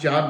4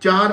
4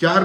4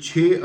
6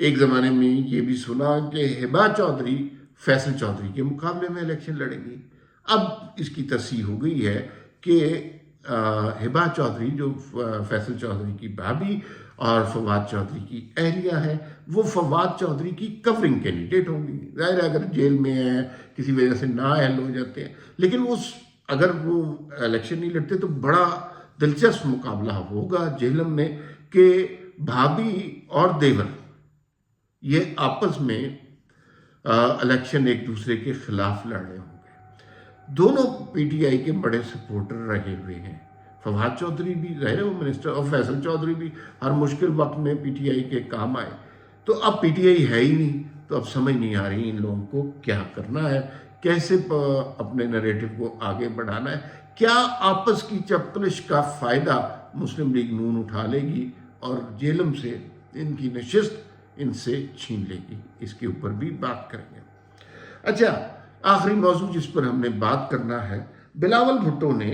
ایک زمانے میں یہ بھی سنا کہ ہبا چودھری فیصل چودھری کے مقابلے میں الیکشن لڑیں گی۔ اب اس کی تصحیح ہو گئی ہے کہ ہبا چودھری جو فیصل چودھری کی بھابھی اور فواد چودھری کی اہلیہ ہے، وہ فواد چودھری کی کورنگ کینڈیڈیٹ ہوں گی۔ ظاہر ہے اگر جیل میں ہیں، کسی وجہ سے نااہل ہو جاتے ہیں، لیکن اگر وہ الیکشن نہیں لڑتے تو بڑا دلچسپ مقابلہ ہوگا جہلم میں کہ بھابھی اور دیور یہ آپس میں الیکشن ایک دوسرے کے خلاف لڑ رہے ہوں گے۔ دونوں پی ٹی آئی کے بڑے سپورٹر رہے ہوئے ہیں، فواد چودھری بھی ظاہر ہے وہ منسٹر، اور فیصل چودھری بھی ہر مشکل وقت میں پی ٹی آئی کے کام آئے۔ تو اب پی ٹی آئی ہے ہی نہیں، تو اب سمجھ نہیں آ رہی ان لوگوں کو کیا کرنا ہے، کیسے اپنے نریٹو کو آگے بڑھانا ہے۔ کیا آپس کی چپکلش کا فائدہ مسلم لیگ نون اٹھا لے گی اور جہلم سے ان کی نشست ان سے چھین لے گی؟ اس کے اوپر بھی بات کریں گے۔ اچھا، آخری موضوع جس پر ہم نے بات کرنا ہے، بلاول بھٹو نے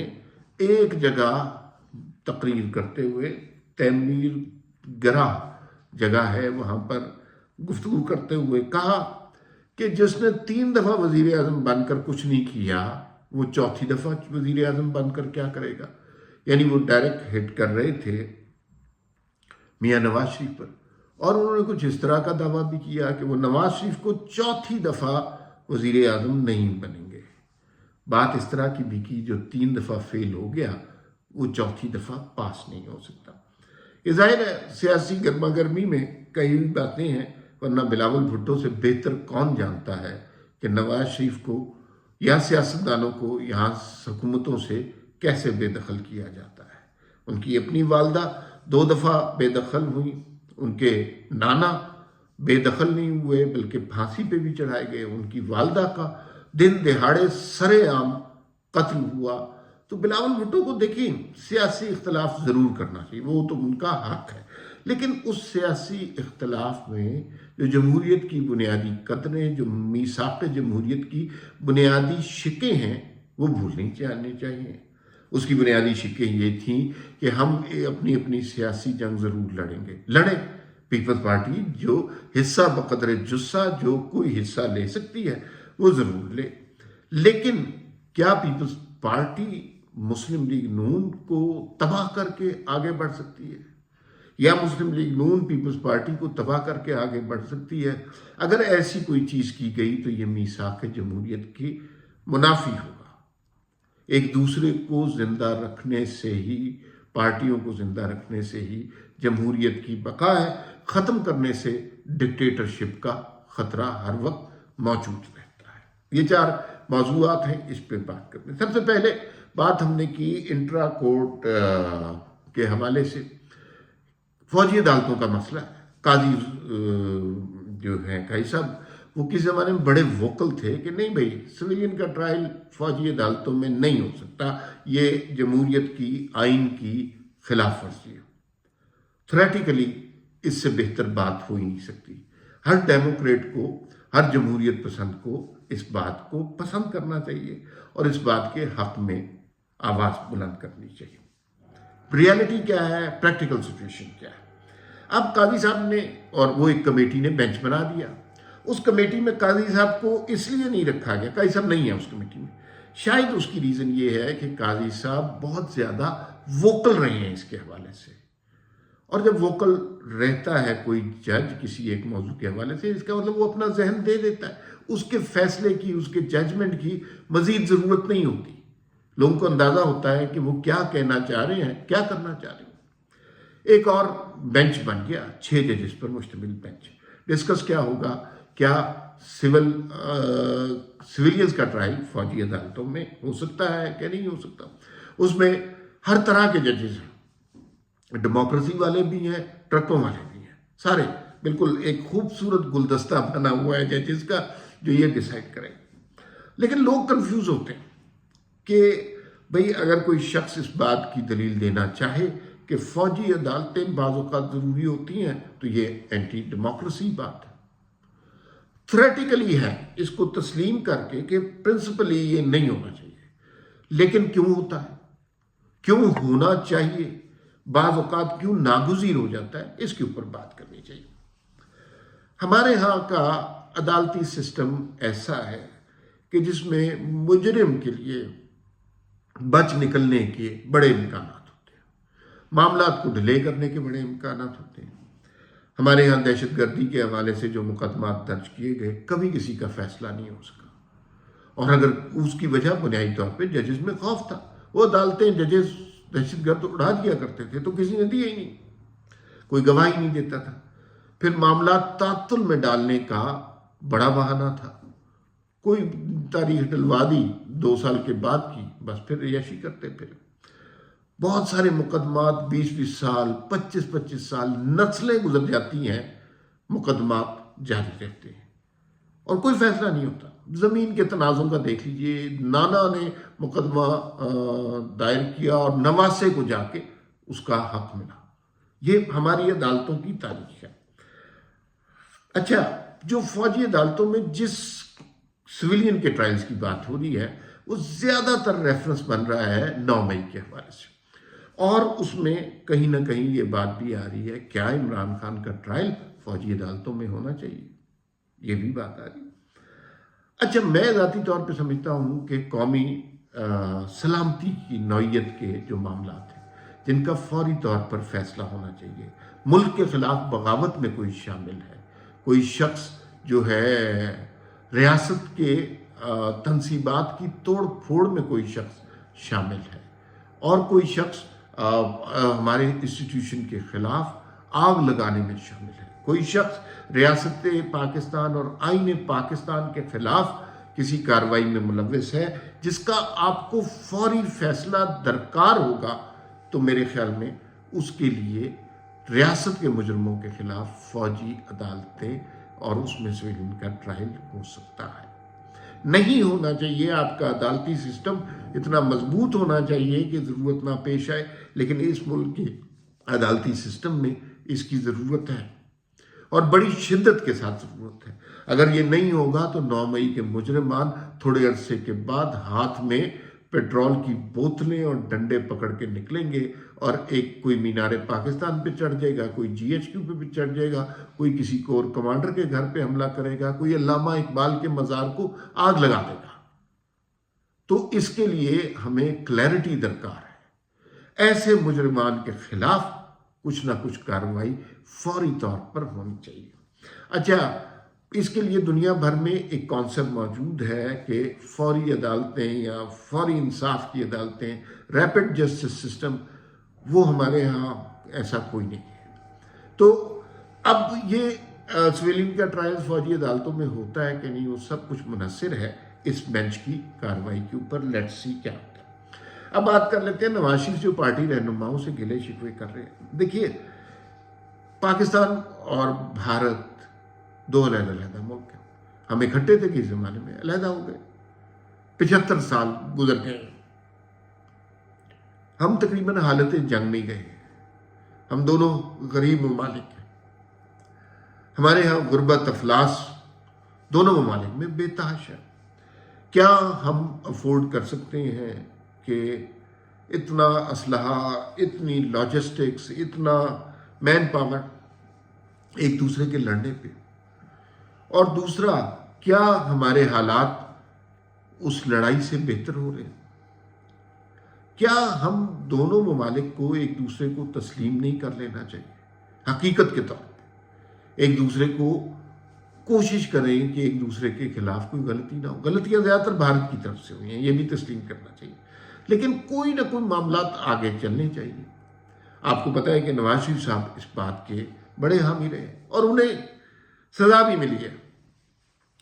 ایک جگہ تقریر کرتے ہوئے، تیمیر گرہ جگہ ہے وہاں پر گفتگو کرتے ہوئے کہا کہ جس نے 3 دفعہ وزیر اعظم بن کر کچھ نہیں کیا، وہ 4تھی دفعہ وزیر اعظم بن کر کیا کرے گا؟ یعنی وہ ڈائریکٹ ہٹ کر رہے تھے میاں نواز شریف پر، اور انہوں نے کچھ اس طرح کا دعویٰ بھی کیا کہ وہ نواز شریف کو 4تھی دفعہ وزیر اعظم نہیں بنیں گے۔ بات اس طرح کی بھی کی، جو 3 دفعہ فیل ہو گیا وہ 4تھی دفعہ پاس نہیں ہو سکتا۔ یہ ظاہر ہے سیاسی گرما گرمی میں کئی باتیں ہیں، ورنہ بلاول بھٹو سے بہتر کون جانتا ہے کہ نواز شریف کو یا سیاستدانوں کو یہاں حکومتوں سے کیسے بے دخل کیا جاتا ہے۔ ان کی اپنی والدہ 2 دفعہ بے دخل ہوئی، ان کے نانا بے دخل نہیں ہوئے بلکہ پھانسی پہ بھی چڑھائے گئے، ان کی والدہ کا دن دہاڑے سرے عام قتل ہوا۔ تو بلاول بھٹو کو دیکھیں، سیاسی اختلاف ضرور کرنا چاہیے، وہ تو ان کا حق ہے، لیکن اس سیاسی اختلاف میں جو جمہوریت کی بنیادی قدریں، جو میثاق جمہوریت کی بنیادی شقیں ہیں، وہ بھولنی چاہیے۔ اس کی بنیادی شقیں یہ تھیں کہ ہم اپنی اپنی سیاسی جنگ ضرور لڑیں گے، لڑیں۔ پیپلز پارٹی جو حصہ بقدر جثہ جو کوئی حصہ لے سکتی ہے وہ ضرور لے، لیکن کیا پیپلز پارٹی مسلم لیگ نون کو تباہ کر کے آگے بڑھ سکتی ہے، یا مسلم لیگ نون پیپلز پارٹی کو تباہ کر کے آگے بڑھ سکتی ہے؟ اگر ایسی کوئی چیز کی گئی تو یہ میثاق جمہوریت کی منافی ہوگا۔ ایک دوسرے کو زندہ رکھنے سے ہی، پارٹیوں کو زندہ رکھنے سے ہی جمہوریت کی بقا ہے، ختم کرنے سے ڈکٹیٹرشپ کا خطرہ ہر وقت موجود رہتا ہے۔ یہ 4 موضوعات ہیں، اس پہ بات کرتے ہیں۔ سب سے پہلے بات ہم نے کی انٹرا کورٹ کے حوالے سے، فوجی عدالتوں کا مسئلہ۔ قاضی جو ہیں قاضی صاحب، وہ کس زمانے میں بڑے ووکل تھے کہ نہیں بھائی، سویلین کا ٹرائل فوجی عدالتوں میں نہیں ہو سکتا، یہ جمہوریت کی آئین کی خلاف ورزی ہے۔ تھریٹیکلی اس سے بہتر بات ہو ہی نہیں سکتی۔ ہر ڈیموکریٹ کو، ہر جمہوریت پسند کو اس بات کو پسند کرنا چاہیے اور اس بات کے حق میں آواز بلند کرنی چاہیے۔ ریالٹی کیا ہے، پریکٹیکل سچویشن کیا ہے؟ اب قاضی صاحب نے، اور وہ ایک کمیٹی نے بینچ بنا دیا، اس کمیٹی میں قاضی صاحب کو اس لیے نہیں رکھا گیا، قاضی صاحب نہیں ہے اس کمیٹی میں، شاید اس کی ریزن یہ ہے کہ قاضی صاحب بہت زیادہ ووکل رہے ہیں اس کے حوالے سے، اور جب ووکل رہتا ہے کوئی جج کسی ایک موضوع کے حوالے سے، اس کا مطلب وہ اپنا ذہن دے دیتا ہے، اس کے فیصلے کی، اس کے ججمنٹ کی مزید ضرورت نہیں ہوتی، لوگوں کو اندازہ ہوتا ہے کہ وہ کیا کہنا چاہ رہے ہیں، کیا کرنا چاہ رہے ہیں۔ ایک اور بینچ بن گیا، 6 ججز پر مشتمل بینچ۔ ڈسکس کیا ہوگا، کیا سویلینز کا ٹرائل فوجی عدالتوں میں ہو سکتا ہے کہ نہیں ہو سکتا؟ اس میں ہر طرح کے ججز ہیں، ڈیموکریسی والے بھی ہیں، ٹرکوں والے بھی ہیں، سارے بالکل ایک خوبصورت گلدستہ بنا ہوا ہے ججز کا جو یہ ڈیسائیڈ کریں۔ لیکن لوگ کنفیوز ہوتے ہیں کہ بھئی اگر کوئی شخص اس بات کی دلیل دینا چاہے کہ فوجی عدالتیں بعض اوقات ضروری ہوتی ہیں تو یہ اینٹی ڈیموکریسی بات ہے، تھریٹیکلی ہے، اس کو تسلیم کر کے کہ پرنسپلی یہ نہیں ہونا چاہیے، لیکن کیوں ہوتا ہے، کیوں ہونا چاہیے، بعض اوقات کیوں ناگزیر ہو جاتا ہے، اس کے اوپر بات کرنی چاہیے۔ ہمارے ہاں کا عدالتی سسٹم ایسا ہے کہ جس میں مجرم کے لیے بچ نکلنے کے بڑے امکانات ہوتے ہیں، معاملات کو ڈیلے کرنے کے بڑے امکانات ہوتے ہیں۔ ہمارے ہاں دہشت گردی کے حوالے سے جو مقدمات درج کیے گئے، کبھی کسی کا فیصلہ نہیں ہو سکا، اور اگر اس کی وجہ بنیادی طور پہ ججز میں خوف تھا۔ وہ عدالتیں ججز دہشت گرد اڑا دیا کرتے تھے تو کسی نے دیا ہی نہیں، کوئی گواہی نہیں دیتا تھا۔ پھر معاملات تعطل میں ڈالنے کا بڑا بہانہ تھا، کوئی تاریخ ڈلوا دی 2 سال کے بعد کی، بس پھر عیاشی کرتے پھر بہت سارے مقدمات 20-20 سال 25-25 سال نسلیں گزر جاتی ہیں، مقدمات جاری رہتے ہیں اور کوئی فیصلہ نہیں ہوتا۔ زمین کے تنازع کا دیکھ لیجئے، نانا نے مقدمہ دائر کیا اور نواسے کو جا کے اس کا حق ملا۔ یہ ہماری عدالتوں کی تاریخ ہے۔ اچھا، جو فوجی عدالتوں میں جس سویلین کے ٹرائلز کی بات ہو رہی ہے، وہ زیادہ تر ریفرنس بن رہا ہے 9 مئی کے حوالے سے، اور اس میں کہیں نہ کہیں یہ بات بھی آ رہی ہے، کیا عمران خان کا ٹرائل فوجی عدالتوں میں ہونا چاہیے؟ یہ بھی بات آ رہی ہے۔ اچھا، میں ذاتی طور پہ سمجھتا ہوں کہ قومی سلامتی کی نوعیت کے جو معاملات ہیں، جن کا فوری طور پر فیصلہ ہونا چاہیے، ملک کے خلاف بغاوت میں کوئی شامل ہے، کوئی شخص جو ہے ریاست کے تنصیبات کی توڑ پھوڑ میں کوئی شخص شامل ہے، اور کوئی شخص ہمارے انسٹیٹیوشن کے خلاف آگ لگانے میں شامل ہے، کوئی شخص ریاست پاکستان اور آئین پاکستان کے خلاف کسی کارروائی میں ملوث ہے، جس کا آپ کو فوری فیصلہ درکار ہوگا، تو میرے خیال میں اس کے لیے ریاست کے مجرموں کے خلاف فوجی عدالتیں اور اس میں سویلین کا ٹرائل ہو سکتا ہے۔ نہیں ہونا چاہیے، آپ کا عدالتی سسٹم اتنا مضبوط ہونا چاہیے کہ ضرورت نہ پیش آئے، لیکن اس ملک کے عدالتی سسٹم میں اس کی ضرورت ہے اور بڑی شدت کے ساتھ ضرورت ہے۔ اگر یہ نہیں ہوگا تو 9 مئی کے مجرمان تھوڑے عرصے کے بعد ہاتھ میں پیٹرول کی بوتلیں اور ڈنڈے پکڑ کے نکلیں گے، اور کوئی مینار پاکستان پہ چڑھ جائے گا، کوئی GHQ پہ بھی چڑھ جائے گا، کوئی کسی کور کمانڈر کے گھر پہ حملہ کرے گا، کوئی علامہ اقبال کے مزار کو آگ لگا دے گا۔ تو اس کے لیے ہمیں کلیئرٹی درکار ہے، ایسے مجرمان کے خلاف کچھ نہ کچھ کارروائی فوری طور پر ہونی چاہیے۔ اچھا، اس کے لیے دنیا بھر میں ایک کانسیپٹ موجود ہے کہ فوری عدالتیں یا فوری انصاف کی عدالتیں، ریپڈ جسٹس سسٹم، وہ ہمارے ہاں ایسا کوئی نہیں ہے۔ تو اب یہ سویلین کا ٹرائل فوجی عدالتوں میں ہوتا ہے کہ نہیں، وہ سب کچھ منحصر ہے اس بینچ کی کارروائی کے اوپر۔ لیٹس سی کیا ہوتا ہے۔ اب بات کر لیتے ہیں نواز شریف جو پارٹی رہنماؤں سے گلے شکوے کر رہے ہیں۔ دیکھیے، پاکستان اور بھارت 2 علیحدہ ملک ہیں۔ ہم اکٹھے تھے کس زمانے میں، علیحدہ ہو گئے، 75 سال گزر گئے، ہم تقریباً حالت جنگ میں گئے، ہم دونوں غریب ممالک ہیں، ہمارے ہاں غربت افلاس دونوں ممالک میں بے تحاشا ہے۔ کیا ہم افورڈ کر سکتے ہیں کہ اتنا اسلحہ، اتنی لاجسٹکس، اتنا مین پاور ایک دوسرے کے لڑنے پہ؟ اور دوسرا، کیا ہمارے حالات اس لڑائی سے بہتر ہو رہے ہیں؟ کیا ہم دونوں ممالک کو ایک دوسرے کو تسلیم نہیں کر لینا چاہیے؟ حقیقت کے طور پہ ایک دوسرے کو کوشش کریں کہ ایک دوسرے کے خلاف کوئی غلطی نہ ہو۔ غلطیاں زیادہ تر بھارت کی طرف سے ہوئی ہیں، یہ بھی تسلیم کرنا چاہیے، لیکن کوئی نہ کوئی معاملات آگے چلنے چاہیے۔ آپ کو پتہ ہے کہ نواز شریف صاحب اس بات کے بڑے حامی رہے اور انہیں سزا بھی ملی ہے۔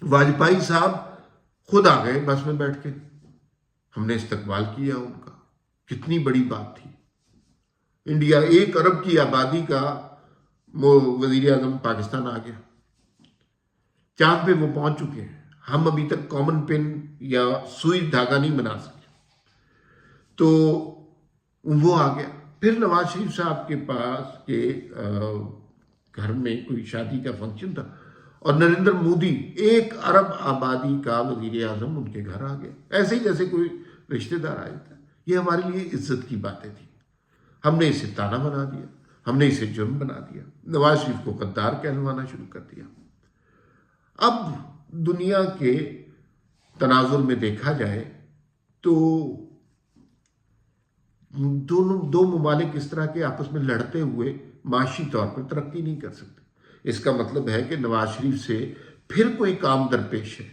واجپئی صاحب خود آ گئے بس میں بیٹھ کے، ہم نے استقبال کیا ان کا، کتنی بڑی بات تھی۔ انڈیا 1 ارب کی آبادی کا وزیر اعظم پاکستان آ گیا، چاند پہ وہ پہنچ چکے ہیں، ہم ابھی تک کامن پن یا سوئی دھاگا نہیں بنا سکے، تو وہ آ گیا۔ پھر نواز شریف صاحب کے پاس کے گھر میں کوئی شادی کا فنکشن تھا اور نریندر مودی 1 ارب آبادی کا وزیر اعظم ان کے گھر آ گیا، ایسے ہی جیسے کوئی رشتہ دار آیا تھا۔ یہ ہمارے لیے عزت کی باتیں تھیں، ہم نے اسے تانا بنا دیا، ہم نے اسے جرم بنا دیا، نواز شریف کو غدار کہلوانا شروع کر دیا۔ اب دنیا کے تناظر میں دیکھا جائے تو دو ممالک اس طرح کے آپس میں لڑتے ہوئے معاشی طور پر ترقی نہیں کر سکتے. اس کا مطلب ہے کہ نواز شریف سے پھر کوئی کام درپیش ہے،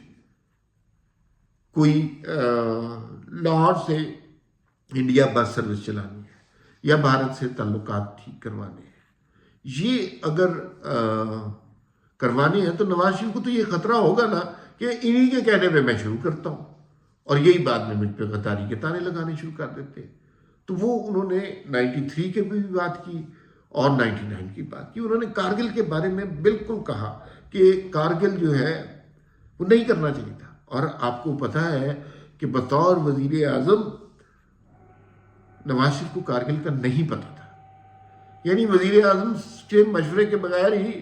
کوئی لاہور سے انڈیا بس سروس چلانی ہے یا بھارت سے تعلقات ٹھیک کروانے ہیں. یہ اگر کروانے ہیں تو نواز شریف کو تو یہ خطرہ ہوگا نا کہ انہی کے کہنے پہ میں شروع کرتا ہوں اور یہی بعد میں مجھ پہ غداری کے تانے لگانے شروع کر دیتے ہیں. تو وہ انہوں نے 93 کے بھی بات کی اور 99 کی بات کی. انہوں نے کارگل کے بارے میں بالکل کہا کہ کارگل جو ہے وہ نہیں کرنا چاہیے تھا. اور آپ کو پتہ ہے کہ بطور وزیر اعظم نواز شریف کو کارگل کا نہیں پتہ تھا. یعنی وزیر اعظم کے مشورے کے بغیر ہی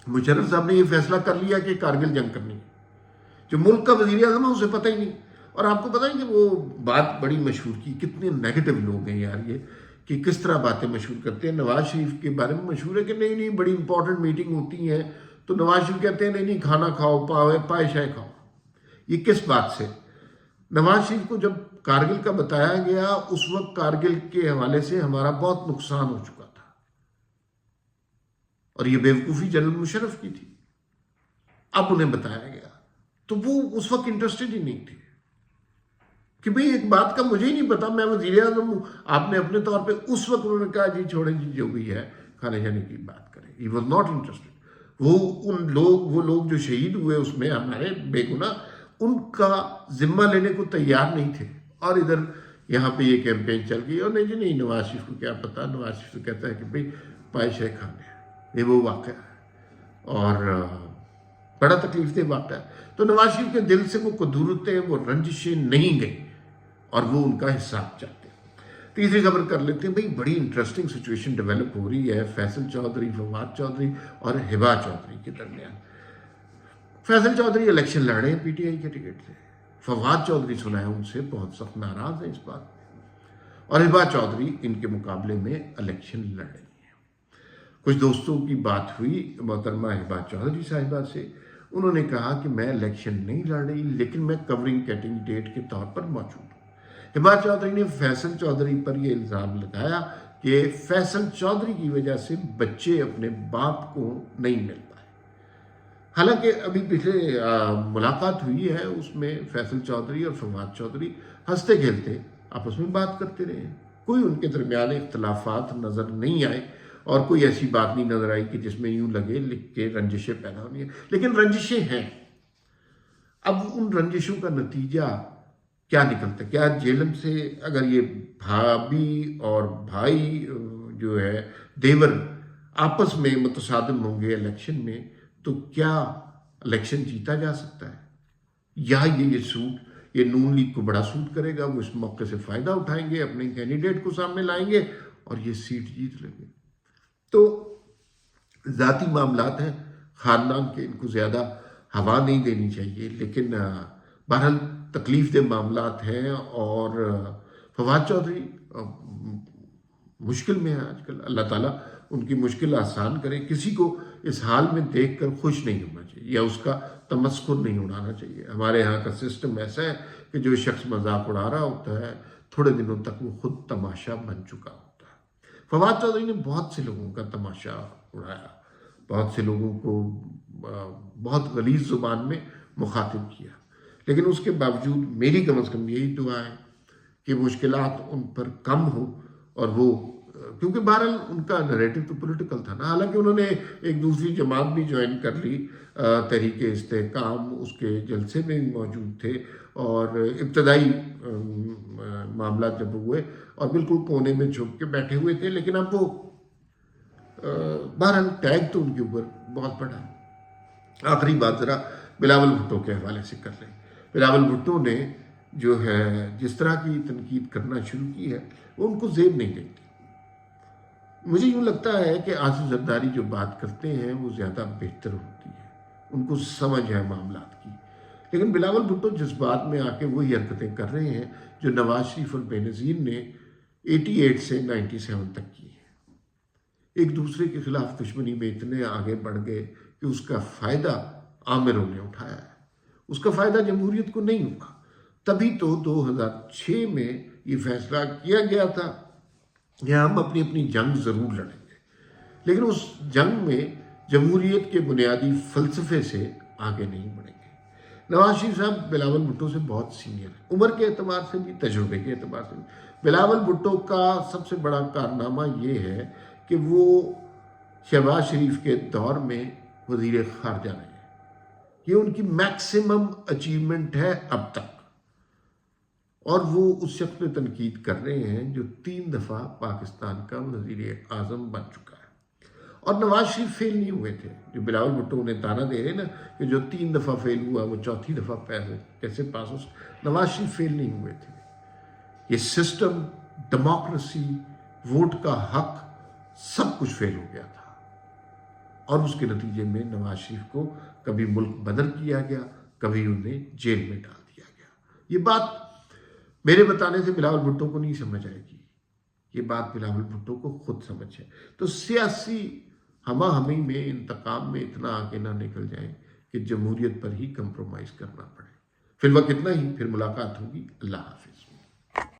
مشرف صاحب نے یہ فیصلہ کر لیا کہ کارگل جنگ کرنی ہے. جو ملک کا وزیر اعظم ہے اسے پتہ ہی نہیں. اور آپ کو پتہ ہے کہ وہ بات بڑی مشہور کی. کتنے نیگیٹو لوگ ہیں یار یہ کہ کس طرح باتیں مشہور کرتے ہیں. نواز شریف کے بارے میں مشہور ہے کہ نہیں بڑی امپورٹنٹ میٹنگ ہوتی ہیں تو نواز شریف کہتے ہیں نہیں کھانا کھاؤ پائے شائے کھاؤ. یہ کس بات سے؟ نواز شریف کو جب کارگل کا بتایا گیا اس وقت کارگل کے حوالے سے ہمارا بہت نقصان ہو چکا تھا اور یہ بیوقوفی جنرل مشرف کی تھی. اب انہیں بتایا گیا تو وہ اس وقت انٹرسٹڈ ہی نہیں تھے کہ بھئی ایک بات کا مجھے ہی نہیں پتا، میں وزیر اعظم ہوں. آپ نے اپنے طور پہ اس وقت انہوں نے کہا جی چھوڑیں جی جو بھی ہے کھانے جانے کی بات کریں. He was not interested. وہ لوگ جو شہید ہوئے اس میں ہمارے بے گناہ، ان کا ذمہ لینے کو تیار نہیں تھے. اور ادھر یہاں پہ یہ کیمپین چل گئی اور نہیں جی نہیں نواز شریف کو کیا پتا. نواز شریف تو کہتا ہے کہ بھئی پائے شائے کھانے ہیں. یہ وہ واقعہ ہے اور بڑا تکلیف دہ واقعہ ہے. تو نواز شریف کے دل سے وہ قدورتیں وہ رنجشیں نہیں گئیں اور وہ ان کا حساب چاہتے ہیں. تیسری خبر کر لیتے ہیں. بھئی بڑی انٹرسٹنگ سچویشن ڈیولپ ہو رہی ہے فیصل چودھری، فواد چودھری اور ہبا چودھری کے درمیان. فیصل چودھری الیکشن لڑ رہے ہیں پی ٹی آئی کے ٹکٹ سے. فواد چودھری سنا ہے ان سے بہت سخت ناراض ہیں اس بات میں. اور ہبا چودھری ان کے مقابلے میں الیکشن لڑ رہی ہیں. کچھ دوستوں کی بات ہوئی محترمہ ہبا چودھری صاحبہ سے. انہوں نے کہا کہ میں الیکشن نہیں لڑ رہی لیکن میں کورنگ کینڈیڈیٹ کے طور پر موجود ہوں. ہبا چودھری نے فیصل چودھری پر یہ الزام لگایا کہ فیصل چودھری کی وجہ سے بچے اپنے باپ کو نہیں مل پائے. حالانکہ ابھی پچھلے ملاقات ہوئی ہے اس میں فیصل چودھری اور فواد چودھری ہنستے کھیلتے آپس میں بات کرتے رہے. کوئی ان کے درمیان اختلافات نظر نہیں آئے اور کوئی ایسی بات نہیں نظر آئی کہ جس میں یوں لگے لکھ کے رنجشیں پیدا ہونی ہیں. لیکن رنجشیں ہیں. اب ان رنجشوں کا نتیجہ کیا نکلتا ہے؟ کیا جیلم سے اگر یہ بھابھی اور بھائی جو ہے دیور آپس میں متصادم ہوں گے الیکشن میں تو کیا الیکشن جیتا جا سکتا ہے؟ یا یہ نون لیگ کو بڑا سوٹ کرے گا، وہ اس موقع سے فائدہ اٹھائیں گے، اپنے کینڈیڈیٹ کو سامنے لائیں گے اور یہ سیٹ جیت لیں گے. تو ذاتی معاملات ہیں خاندان کے، ان کو زیادہ ہوا نہیں دینی چاہیے. لیکن بہرحال تکلیف دہ معاملات ہیں اور فواد چودھری مشکل میں ہے آج کل. اللہ تعالیٰ ان کی مشکل آسان کرے. کسی کو اس حال میں دیکھ کر خوش نہیں ہونا چاہیے یا اس کا تمسخر نہیں اڑانا چاہیے. ہمارے ہاں کا سسٹم ایسا ہے کہ جو شخص مذاق اڑا رہا ہوتا ہے تھوڑے دنوں تک وہ خود تماشا بن چکا ہوتا ہے. فواد چودھری نے بہت سے لوگوں کا تماشا اڑایا، بہت سے لوگوں کو بہت غلیظ زبان میں مخاطب کیا. لیکن اس کے باوجود میری کم از کم یہی دعا ہے کہ مشکلات ان پر کم ہوں اور وہ کیونکہ بہرحال ان کا نریٹو تو پولیٹیکل تھا نا. حالانکہ انہوں نے ایک دوسری جماعت بھی جوائن کر لی، تحریک استحکام، اس کے جلسے میں بھی موجود تھے اور ابتدائی معاملات جب ہوئے اور بالکل کونے میں چھپ کے بیٹھے ہوئے تھے. لیکن اب وہ بہرحال ٹیگ تو ان کے اوپر بہت بڑا ہے. آخری بات ذرا بلاول بھٹو کے حوالے سے کر لیں. بلاول بھٹو نے جو ہے جس طرح کی تنقید کرنا شروع کی ہے وہ ان کو زیب نہیں دیتی. مجھے یوں لگتا ہے کہ آصف زرداری جو بات کرتے ہیں وہ زیادہ بہتر ہوتی ہے، ان کو سمجھ ہے معاملات کی. لیکن بلاول بھٹو جس بات میں آ کے وہی حرکتیں کر رہے ہیں جو نواز شریف اور بینظیر نے 88 سے 97 تک کی ہیں. ایک دوسرے کے خلاف دشمنی میں اتنے آگے بڑھ گئے کہ اس کا فائدہ عامروں نے اٹھایا ہے، اس کا فائدہ جمہوریت کو نہیں ہوا۔ تبھی تو 2006 میں یہ فیصلہ کیا گیا تھا کہ ہم اپنی اپنی جنگ ضرور لڑیں گے، لیکن اس جنگ میں جمہوریت کے بنیادی فلسفے سے آگے نہیں بڑھیں گے۔ نواز شریف صاحب بلاول بھٹو سے بہت سینئر ہیں، عمر کے اعتبار سے بھی، تجربے کے اعتبار سے بھی۔ بلاول بھٹو کا سب سے بڑا کارنامہ یہ ہے کہ وہ شہباز شریف کے دور میں وزیر خارجہ رہے ہیں، یہ ان کی میکسیمم اچیومنٹ ہے اب تک، اور وہ اس شخص پہ تنقید کر رہے ہیں جو 3 دفعہ پاکستان کا وزیر اعظم بن چکا ہے۔ اور نواز شریف فیل نہیں ہوئے تھے، جو بلاول بھٹو انہیں تانا دے رہے نا کہ جو 3 دفعہ فیل ہوا وہ 4تھی دفعہ کیسے پاس ہو، نواز شریف فیل نہیں ہوئے تھے۔ یہ سسٹم، ڈیموکریسی، ووٹ کا حق، سب کچھ فیل ہو گیا تھا، اور اس کے نتیجے میں نواز شریف کو کبھی ملک بدر کیا گیا، کبھی انہیں جیل میں ڈال دیا گیا۔ یہ بات میرے بتانے سے بلاول بھٹو کو نہیں سمجھ آئے گی، یہ بات بلاول بھٹو کو خود سمجھ ہے۔ تو سیاسی ہمہ ہمی میں، انتقام میں اتنا آگے نہ نکل جائیں کہ جمہوریت پر ہی کمپرومائز کرنا پڑے۔ فی الوقت اتنا ہی، پھر ملاقات ہوگی۔ اللہ حافظ۔